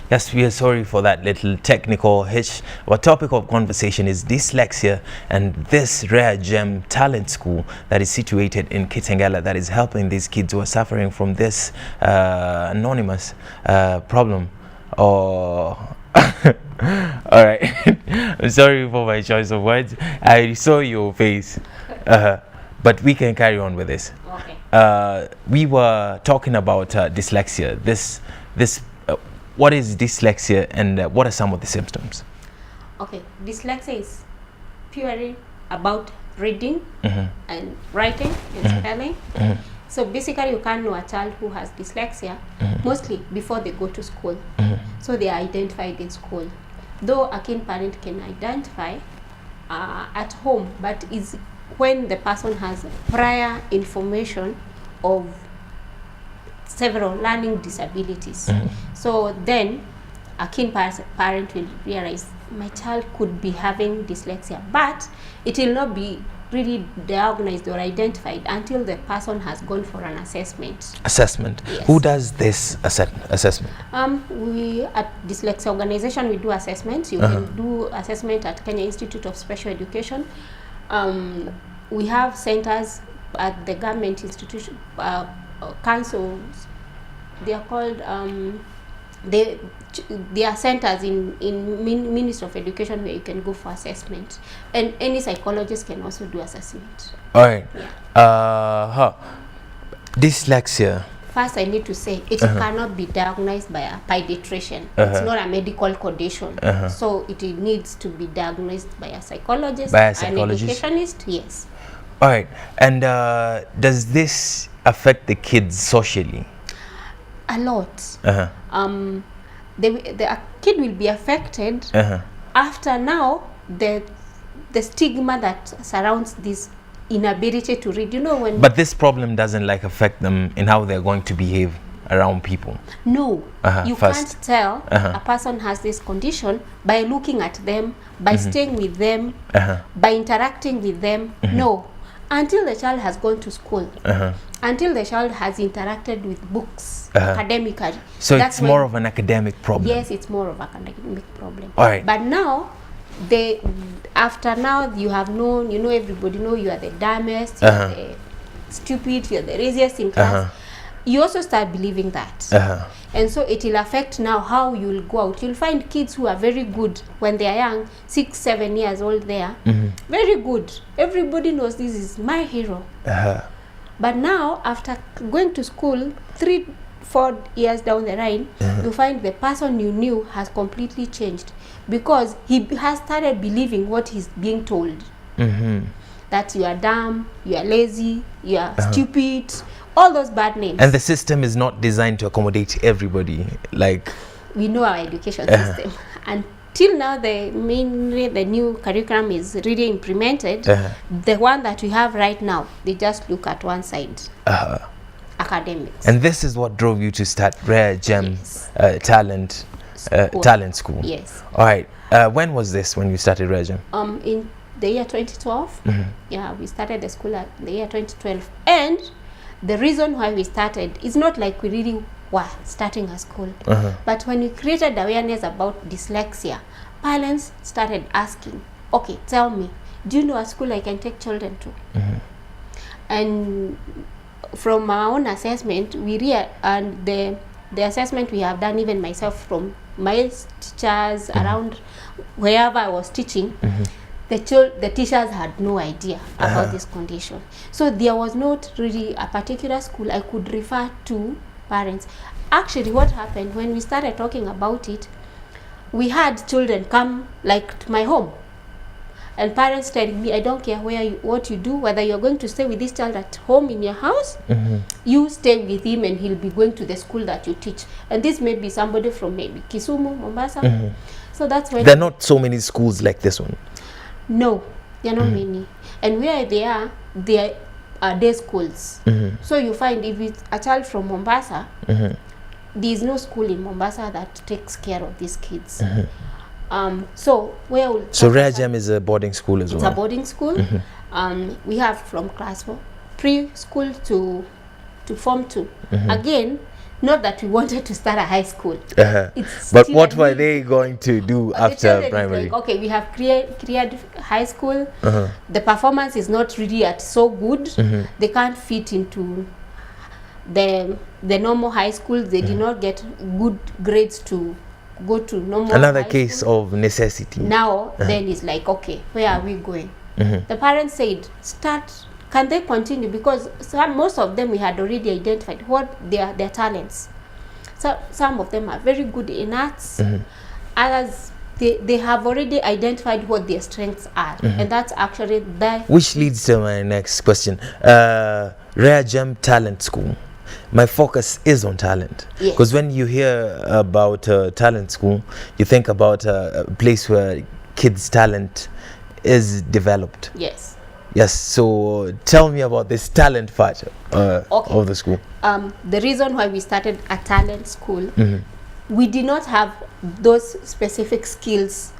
Yes, we are sorry for that little technical hitch. Our topic of conversation is dyslexia and this rare gem talent school that is situated in Kitengela that is helping these kids who are suffering from this anonymous problem. Or all right. I'm sorry for my choice of words. I saw your face, but we can carry on with this. Okay. We were talking about dyslexia. What is dyslexia, and what are some of the symptoms? Okay, dyslexia is purely about reading Mm-hmm. and writing and Mm-hmm. spelling. Mm-hmm. So basically, you can know a child who has dyslexia Mm-hmm. mostly before they go to school. Mm-hmm. So they are identified in school. Though a keen parent can identify at home, but is when the person has prior information of several learning disabilities. Mm-hmm. So then a keen parent will realize my child could be having dyslexia, but it will not be really diagnosed or identified until the person has gone for an assessment. Assessment. Yes. Who does this assessment? We at Dyslexia organization, we do assessments. You can do assessment at Kenya Institute of Special Education. We have centers at the government institution, councils. They are called they are centers in Ministry of Education where you can go for assessment, and any psychologist can also do assessment. All right. Yeah. Dyslexia. First, I need to say it cannot be diagnosed by a pediatrician. It's not a medical condition, so it needs to be diagnosed by a psychologist, By a psychologist? an educationist. Yes. All right. And does this affect the kids socially? A lot. The kid will be affected after now the stigma that surrounds this inability to read. You know, when But this problem doesn't like affect them in how they're going to behave around people. no, you first. can't tell a person has this condition by looking at them, by staying with them, by interacting with them. No, until the child has gone to school, until the child has interacted with books academically. So That's it's more of an academic problem. Yes, it's more of an academic problem. All right. But now, after now you have known, you know, everybody know you are the dumbest, you are the stupid, you are the laziest in class. You also start believing that. And so it will affect now how you will go out. You'll find kids who are very good when they are young, 6, 7 years old there. Very good. Everybody knows this is my hero. But now, after going to school, 3, 4 years down the line, you find the person you knew has completely changed because he has started believing what he's being told. That you are dumb, you are lazy, you are stupid, all those bad names. And the system is not designed to accommodate everybody. Like, we know our education system. Until now, the new curriculum is really implemented. The one that we have right now, they just look at one side. Academics. And this is what drove you to start Rare Gem Talent School. Yes. All right. When was this when you started Rare Gem? In the year 2012. Yeah, we started the school at the year 2012. And the reason why we started is not like we really were starting a school. But when we created awareness about dyslexia, parents started asking, okay, tell me, do you know a school I can take children to? And from our own assessment, and the assessment we have done, even myself, from my teachers around wherever I was teaching, the teachers had no idea about this condition. So there was not really a particular school I could refer to parents. Actually, what happened when we started talking about it, we had children come like to my home, and parents telling me, I don't care what you do, whether you're going to stay with this child at home in your house, you stay with him and he'll be going to the school that you teach. And this may be somebody from maybe Kisumu, Mombasa. So that's when... There are not so many schools like this one. No, there are not many. And where they are day schools. So you find if it's a child from Mombasa, there is no school in Mombasa that takes care of these kids. So Rare Gem is a boarding school as well. It's a boarding school. We have from class 4 preschool to Form 2. Again, Not that we wanted to start a high school. It's But still what a were need. they going to do The after children is primary? like, okay, we have cleared high school. The performance is not really at so good. They can't fit into the normal high school. They did not get good grades to go to normal Another high case school. of necessity. Now then it's like, okay, where are we going? The parents said, can they continue? Because most of them we had already identified what their talents. So some of them are very good in arts. Others, they have already identified what their strengths are. And that's actually that. Which leads to my next question. Rare Gem Talent School. My focus is on talent. Because when you hear about talent school, you think about a place where kids' talent is developed. Yes, so tell me about this talent part of the school. The reason why we started a talent school, we did not have those specific skills,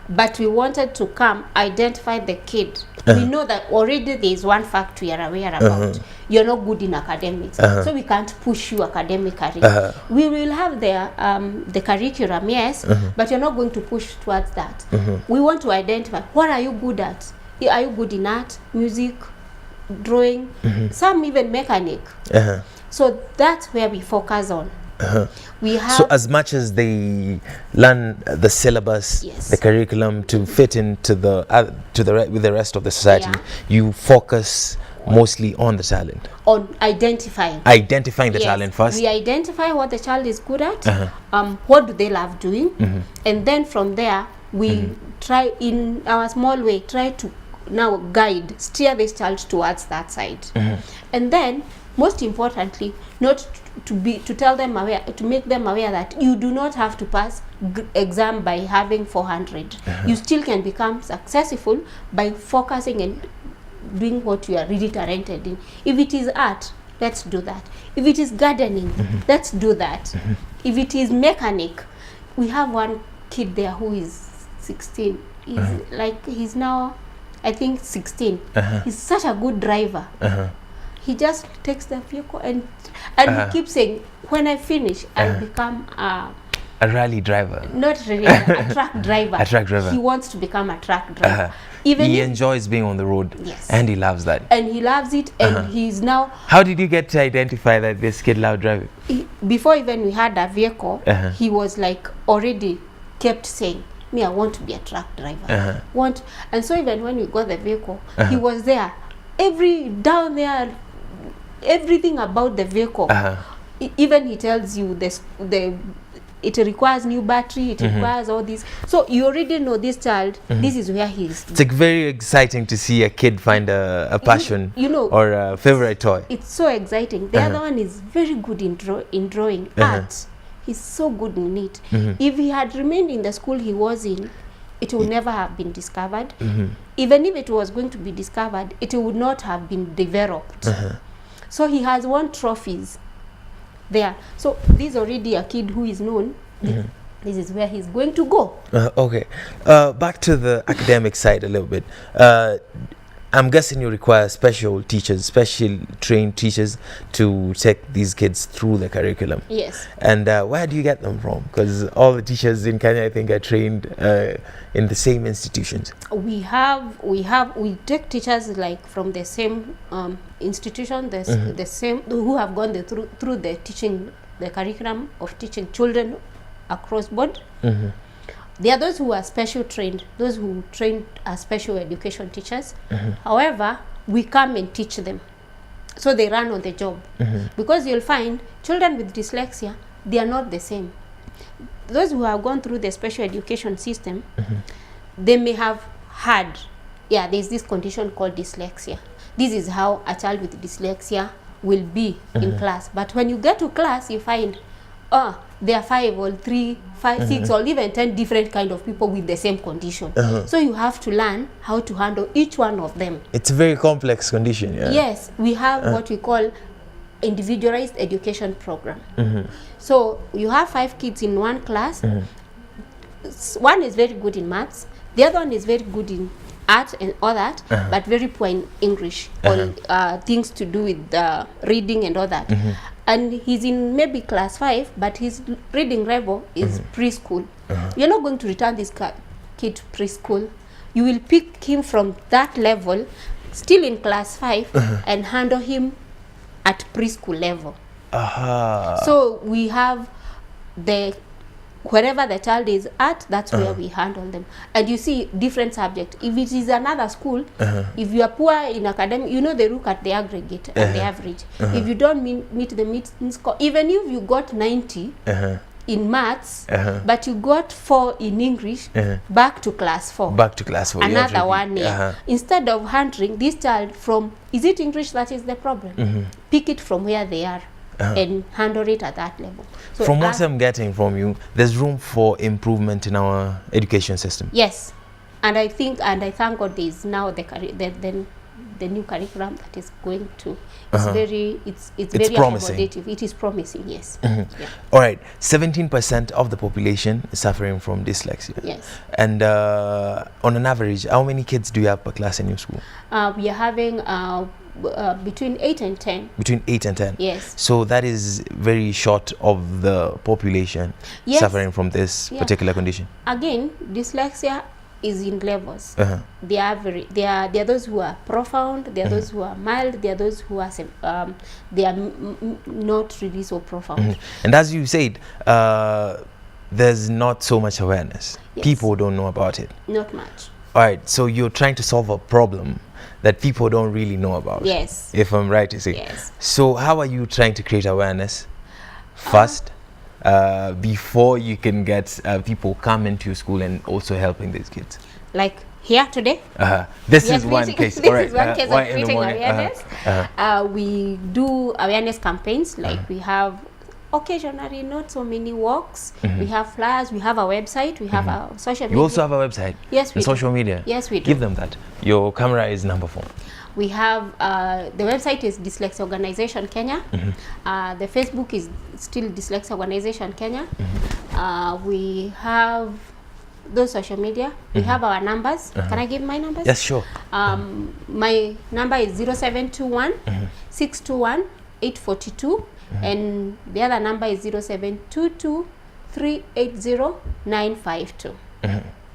but we wanted to come identify the kid. We know that already there is one fact we are aware about. You're not good in academics, so we can't push you academically. We will have the curriculum, yes, but you're not going to push towards that. We want to identify what are you good at. Are you good in art, music, drawing, some even mechanic? So that's where we focus on. We have, so as much as they learn the syllabus, the curriculum to fit into with the rest of the society, you focus mostly on the talent. On identifying the talent first. We identify what the child is good at, what do they love doing, and then from there we try in our small way to now steer this child towards that side. And then most importantly, not to tell them aware, to make them aware that you do not have to pass exam by having 400. You still can become successful by focusing and doing what you are really talented in. If it is art, let's do that. If it is gardening, let's do that. If it is mechanic, we have one kid there who is 16. He's now, I think, 16. He's such a good driver. He just takes the vehicle and he keeps saying, when I finish, I'll become a rally driver. Not really, a truck driver. A truck driver. He wants to become a truck driver. He enjoys being on the road. And he loves that. And he loves it, and he's now... How did you get to identify that this kid loved driving? Before even we had a vehicle, he was like already kept saying, me, I want to be a truck driver. And so even when we got the vehicle, he was there. Down there, everything about the vehicle. Even he tells you it requires new battery, it requires all this. So you already know this child, this is where he is. It's like very exciting to see a kid find a passion, or a favorite toy. It's so exciting. The other one is very good in drawing, art. He's so good in it. If he had remained in the school he was in, it would never have been discovered. Even if it was going to be discovered, it would not have been developed. So he has won trophies there. So this is already a kid who is known. This is where he's going to go. Okay. Back to the academic side a little bit. I'm guessing you require special trained teachers to take these kids through the curriculum. Yes. And where do you get them from? Because all the teachers in Kenya, I think, are trained in the same institutions. We take teachers like from the same institution, the same who have gone through the curriculum of teaching children across board. There are those who are special trained, those who trained as special education teachers. However, we come and teach them. So they run on the job. Because you'll find children with dyslexia, they are not the same. Those who have gone through the special education system, they may have had, there's this condition called dyslexia. This is how a child with dyslexia will be in class. But when you get to class, you find, there are 5 or 3, 5, 6 or even 10 different kind of people with the same condition. So you have to learn how to handle each one of them. It's a very complex condition. Yes, we have what we call individualized education program. So you have 5 kids in one class. One is very good in maths, the other one is very good in art and all that, but very poor in English or things to do with reading and all that. and he's in maybe class 5, but his reading level is preschool. You're not going to return this kid to preschool. You will pick him from that level, still in class 5, and handle him at preschool level. So we have wherever the child is at, that's where we handle them. And you see different subject. If it is another school, if you are poor in academic, you know, they look at the aggregate and the average. If you don't meet the mean score, even if you got 90 in maths, but you got 4 in English, back to class 4. Back to class 4. Another 1 year. Instead of handling this child from, is it English that is the problem? Pick it from where they are. And handle it at that level. So from what I'm getting from you, there's room for improvement in our education system. Yes, and I think, and I thank God, there is now the new curriculum that is going to. It's very, it's very promising. accommodative. It is promising. Yes. All right, 17% of the population is suffering from dyslexia. Yes. And on an average, how many kids do you have per class in your school? We are having between 8 and 10. Between 8 and 10? Yes. So that is very short of the population suffering from this particular condition. Again, dyslexia is in levels. They are there are those who are profound, there are those who are mild, there are those who are they are not really so profound. And as you said, there's not so much awareness. Yes. People don't know about it. Not much. All right, so you're trying to solve a problem that people don't really know about. Yes. If I'm right to say. Yes. So how are you trying to create awareness first before you can get people come into your school and also helping these kids? Like here today? This is one case. This is one case of creating awareness. We do awareness campaigns, like we have occasionally, not so many walks. We have flyers, we have a website, we have a social media. You also have a website? Yes, we do. Social media? Yes, we do. Give them that. Your camera is number 4. We have, the website is Dyslexia Organization Kenya. The Facebook is still Dyslexia Organization Kenya. We have those social media. We have our numbers. Can I give my numbers? Yes, sure. My number is 0721 621 842. And the other number is 0722 380 952.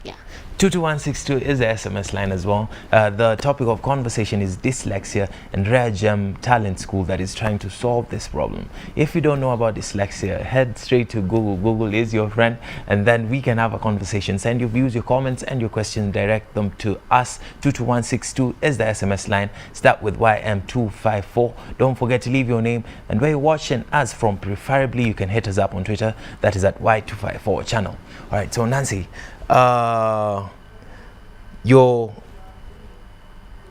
Yeah. 22162 is the SMS line as well. The topic of conversation is dyslexia and Rare Gem Talent School that is trying to solve this problem. If you don't know about dyslexia, head straight to Google. Google is your friend, and then we can have a conversation. Send your views, your comments, and your questions. Direct them to us. 22162 is the SMS line. Start with YM254. Don't forget to leave your name and where you're watching us from. Preferably, you can hit us up on Twitter. That is at Y254 channel. All right, so Nancy,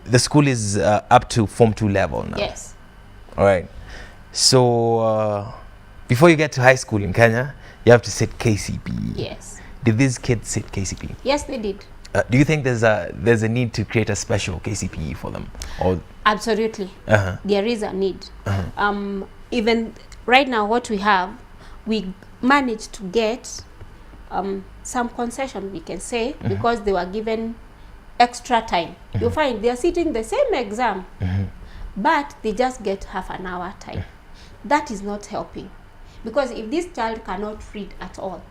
the school is up to Form 2 level now. Yes. All right. So before you get to high school in Kenya, you have to sit KCPE. Yes. Did these kids sit KCPE? Yes, they did. Do you think there's a need to create a special KCPE for them? Or absolutely. There is a need. Even right now, what we have, we managed to get some concession, we can say, because they were given extra time. You find they are sitting the same exam, but they just get half an hour time. That is not helping, because if this child cannot read at all,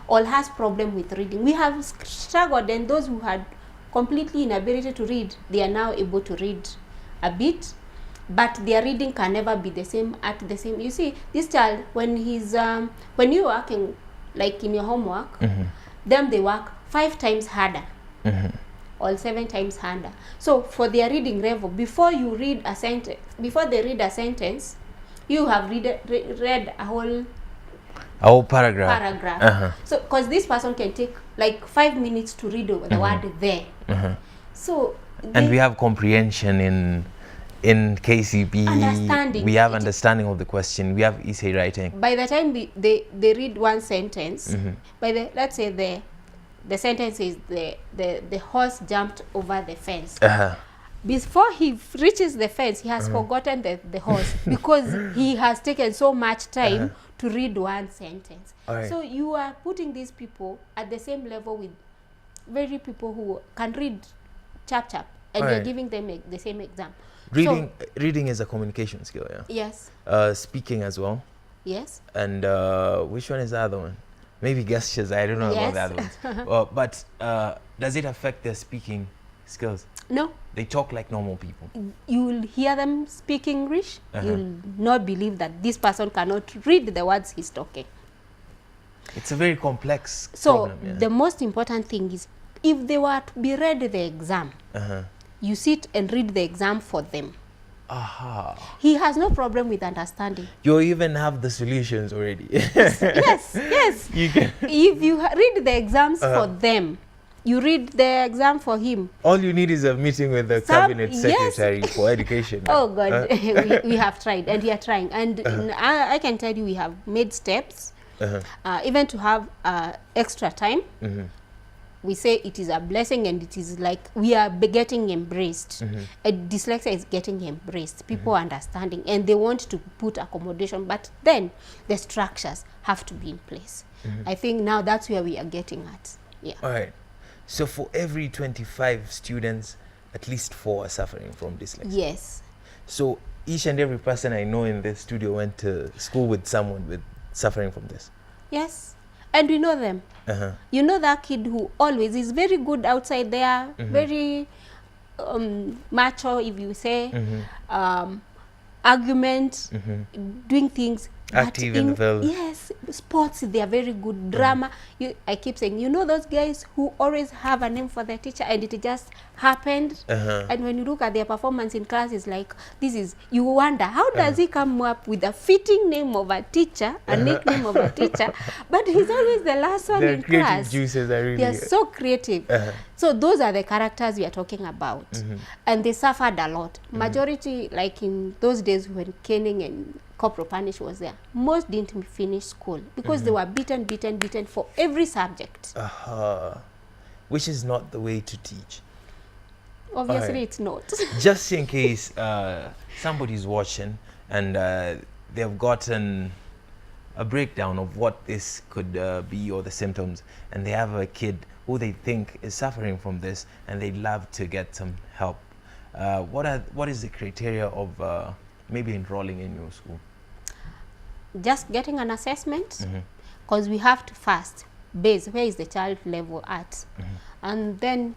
or has problem with reading, we have struggled, and those who had completely inability to read, they are now able to read a bit, but their reading can never be the same at the same. You see, this child, when he's when you're working like in your homework, them they work 5 times harder or 7 times harder. So for their reading level, before you read a sentence, before they read a sentence, you have read a whole paragraph. So because this person can take like 5 minutes to read over the word there. So and we have comprehension in KCP, understanding. We have understanding of the question. We have essay writing. By the time they read one sentence, by the, let's say the sentence is the horse jumped over the fence. Before he reaches the fence, he has forgotten the horse because he has taken so much time to read one sentence. Right. So you are putting these people at the same level with very people who can read chap chap. and Alright. you're giving them the same exam. Reading is a communication skill, yeah. Yes. Speaking as well. Yes. And which one is the other one? Maybe gestures. I don't know about the other ones. But does it affect their speaking skills? No. They talk like normal people. You'll hear them speak English. You'll not believe that this person cannot read the words he's talking. It's a very complex So problem. Yeah. the most important thing is, if they were to be read the exam, you sit and read the exam for them. He has no problem with understanding. You even have the solutions already. Yes. You can. If you read the exams for them, you read the exam for him. All you need is a meeting with the cabinet secretary for education. Oh God, we have tried and we are trying. And I can tell you we have made steps, even to have extra time. We say it is a blessing, and it is like we are getting embraced. Dyslexia is getting embraced. People are understanding, and they want to put accommodation, but then the structures have to be in place. I think now that's where we are getting at. Yeah. All right. So for every 25 students, at least 4 are suffering from dyslexia. Yes. So each and every person I know in the studio went to school with someone with suffering from this. Yes. And we know them. You know that kid who always is very good outside there, very macho, if you say, argument, doing things. Active in the field. Yes, sports, they are very good. Drama, I keep saying, you know those guys who always have a name for their teacher, and it just happened. And when you look at their performance in class, it's like, you wonder, how does he come up with a fitting name of a teacher, a nickname of a teacher, but he's always the last one in class. Juices are really... They are so creative. So those are the characters we are talking about. And they suffered a lot. Majority, like in those days when caning and corporal punish was there, most didn't finish school because they were beaten for every subject. Which is not the way to teach. Obviously, it's not. Just in case somebody's watching and they've gotten a breakdown of what this could be, or the symptoms, and they have a kid who they think is suffering from this, and they'd love to get some help. What is the criteria of maybe enrolling in your school? Just getting an assessment, because we have to first base where is the child level at, and then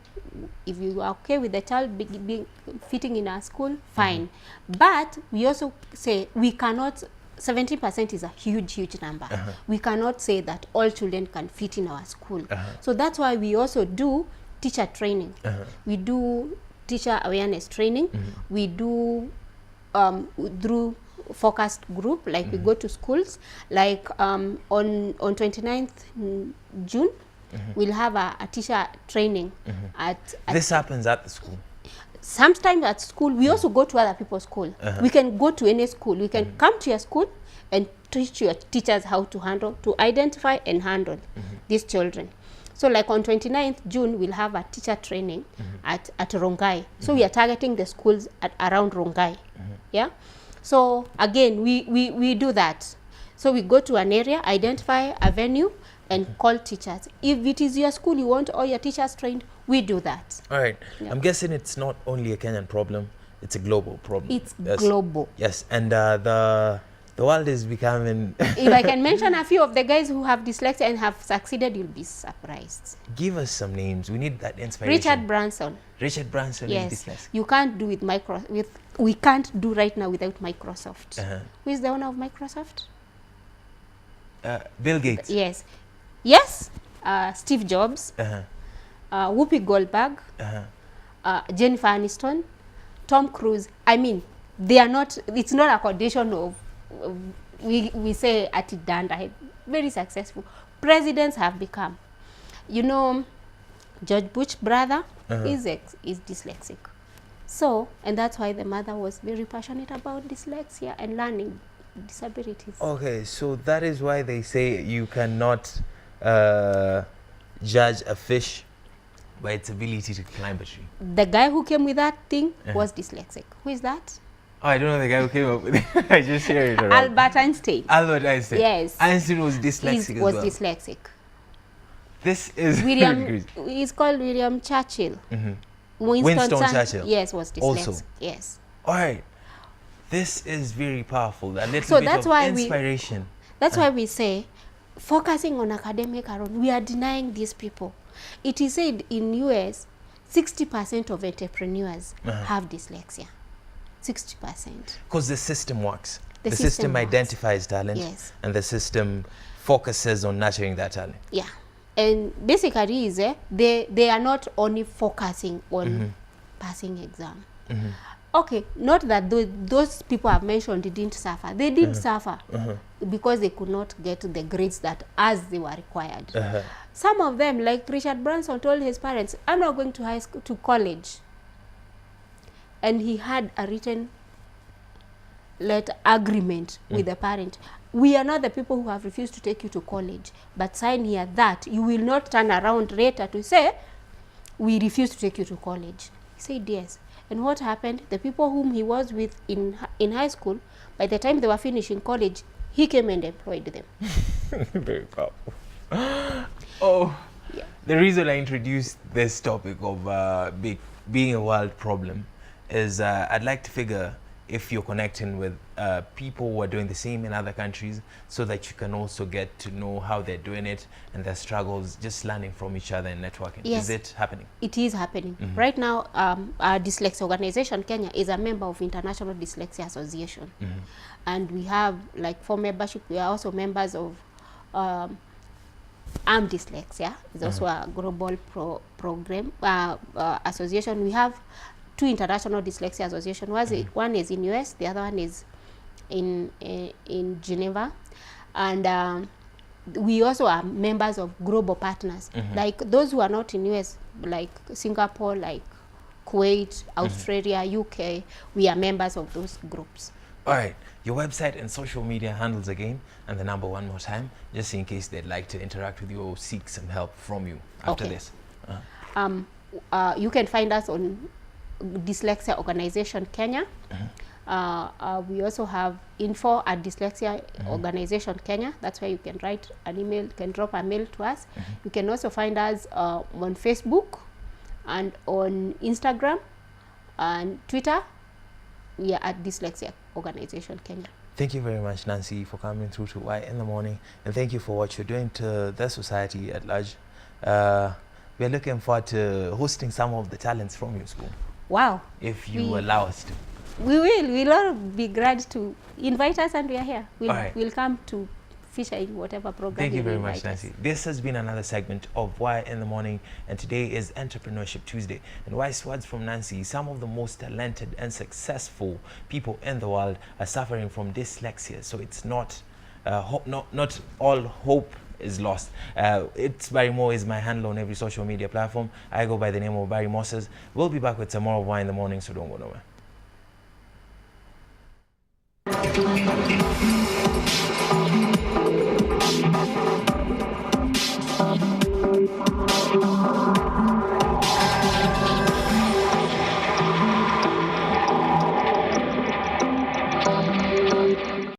if you are okay with the child being fitting in our school, fine. But we also say we cannot, 70% is a huge number. We cannot say that all children can fit in our school. So that's why we also do teacher training. We do teacher awareness training. We do through focused group, like we go to schools, like on 29th June, we'll have a teacher training at this happens at the school. Sometimes at school, we also go to other people's school. We can go to any school. We can come to your school and teach your teachers how to identify and handle these children. So like on 29th June, we'll have a teacher training at Rongai. So we are targeting the schools around Rongai. Yeah. So again, we do that. So we go to an area, identify a venue, and call teachers. If it is your school, you want all your teachers trained, we do that. All right. Yeah. I'm guessing it's not only a Kenyan problem, it's a global problem. It's global. Yes, and the world is becoming... If I can mention a few of the guys who have dyslexia and have succeeded, you'll be surprised. Give us some names. We need that inspiration. Richard Branson. Richard Branson is dyslexic. You can't do we can't do right now without Microsoft. Who is the owner of Microsoft? Bill Gates. Yes. Yes. Steve Jobs. Whoopi Goldberg. Jennifer Aniston. Tom Cruise. I mean, they are not, it's not a condition of, we say at Danda, very successful. Presidents have become. You know, George Bush's brother is dyslexic. So, and that's why the mother was very passionate about dyslexia and learning disabilities. Okay, so that is why they say you cannot judge a fish by its ability to climb a tree. The guy who came with that thing was dyslexic. Who is that? Oh, I don't know the guy who came up with it. I just hear it around. Albert Einstein. Albert Einstein. Yes. Einstein was dyslexic He was dyslexic. This is William. He's called William Churchill. Winston Churchill. Yes, was dyslexic. Also. Yes. All right. This is very powerful. A little So bit that's of why inspiration. That's why we say, focusing on academic alone, we are denying these people. It is said in US, 60% of entrepreneurs have dyslexia. 60%. Because the system works. The The system system works. identifies talent, Yes. and the system focuses on nurturing that talent. Yeah. And basically is they are not only focusing on passing exam. Okay, not that those people I've mentioned didn't suffer. They did suffer because they could not get the grades that as they were required. Some of them, like Richard Branson, told his parents, "I'm not going to high school, to college," and he had a written letter agreement with the parent. We are not the people who have refused to take you to college, but sign here that you will not turn around later to say, "We refuse to take you to college." He said yes. And what happened? The people whom he was with in high school, by the time they were finishing college, he came and employed them. Very powerful. Oh, Yeah. the reason I introduced this topic of being a world problem is I'd like to figure if you're connecting with people who are doing the same in other countries, so that you can also get to know how they're doing it and their struggles, just learning from each other and networking. Yes. Is it happening? It is happening. Right now, our Dyslexia organization, Kenya, is a member of International Dyslexia Association. And we have, like, for membership, we are also members of Dyslexia. It's also a global program association. We have 2 international dyslexia associations. One is in US, the other one is in Geneva, and we also are members of global partners, like those who are not in US, like Singapore, like Kuwait, Australia, UK. We are members of those groups. All right, your website and social media handles again, and the number one more time, just in case they'd like to interact with you or seek some help from you after Okay. this. You can find us on Dyslexia Organization Kenya. We also have info@Dyslexia Organization Kenya. That's where you can write an email, you can drop a mail to us. You can also find us on Facebook and on Instagram and Twitter. We are at Dyslexia Organization Kenya. Thank you very much, Nancy, for coming through to Y in the Morning, and thank you for what you're doing to the society at large. We're looking forward to hosting some of the talents from your school, Wow. if you allow us to. We will. We'll all be glad to invite us, and we are here. All right. We'll come to feature in whatever program. Thank you very invite much, us. Nancy. This has been another segment of Y in the Morning, and today is Entrepreneurship Tuesday. And wise words from Nancy: some of the most talented and successful people in the world are suffering from dyslexia. So it's not not all hope is lost. It's Barry Moore is my handle on every social media platform. I go by the name of Barry Moses. We'll be back with some more of Y in the Morning, so don't go nowhere.